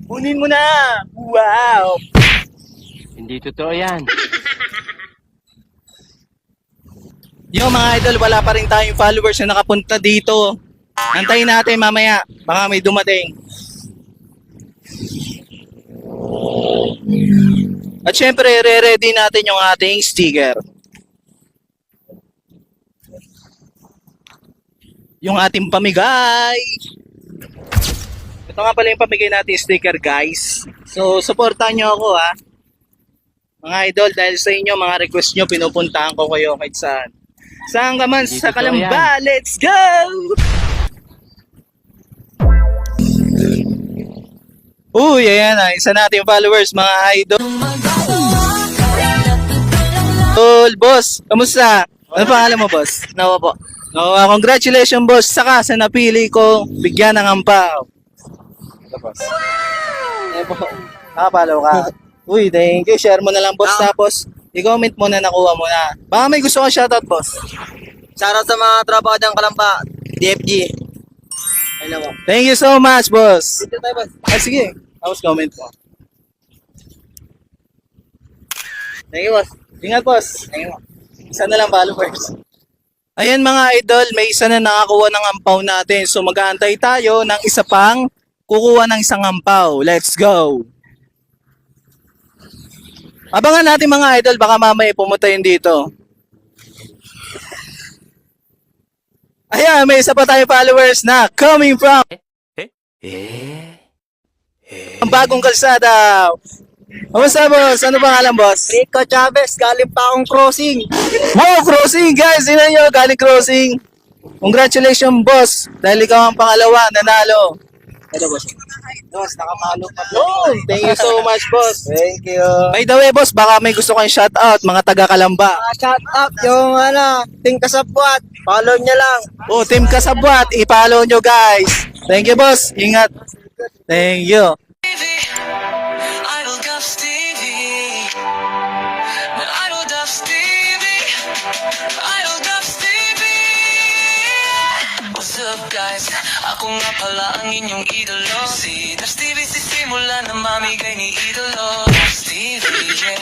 Kunin mo na! Wow! Hindi totoo yan. Yo mga idol, wala pa rin tayong followers na nakapunta dito. Antayin natin mamaya. Baka may dumating. At syempre, re-ready natin yung ating sticker. Yung ating pamigay. Ito nga pala yung pamigay natin sticker, guys. So, supportan nyo ako, ha. Mga idol, dahil sa inyo, mga request nyo, pinupuntahan ko kayo kahit saan. Saan ka man Hindi sa totoo Kalamba, let's go! Uy, ayan na, isa nating followers, mga idol. Boss, kamusta? Ano pangalan mo, boss? Nawa po. Congratulations, boss. Saka sa napili ko, bigyan ng ampaw. Ito, boss. Ayan po. Nakapalaw ka. Uy, thank you. Share mo na lang, boss. Tapos, i-comment mo na nakuha mo na. Baka may gusto kang shoutout, boss. Shoutout sa mga tropa ko dyan Kalamba. DFG. Ayun mo. Thank you so much, boss. Dito tayo, boss. Ay, sige. Tapos comment mo. Thank you, boss. Ingat, boss. Thank you. Isa na lang followers. Ayan mga idol, may isa na nakakuha ng ampaw natin. So mag-aantay tayo ng isa pang kukuha ng isang ampaw. Let's go! Abangan natin mga idol, baka mamaya pumunta yun dito. Ayan, may isa pa tayong followers na coming from ang bagong kalsada. Kamusta, boss? Ano pangalan, boss? Rico Chavez, galing pa akong crossing. Wow, crossing guys! Sino nyo? Galing crossing. Congratulations, boss. Dahil ikaw ang pangalawa, nanalo. Ito, boss. Boss, nakamalo pa po. Oh, thank you so much, boss. Thank you. By the way, boss, baka may gusto kayong shoutout, mga taga-Kalamba. Shout out yung Team Kasabwat. Follow niya lang. Oh, Team Kasabwat, i-follow nyo, guys. Thank you, boss. Ingat. Thank you. Idol Dubs TV. Idol Dubs TV. Idol Dubs TV. What's up guys? Ako nga pala ang inyong idolo. Si Dubs TV sisimula na mamigay ni idolo. Dubs TV, yeah.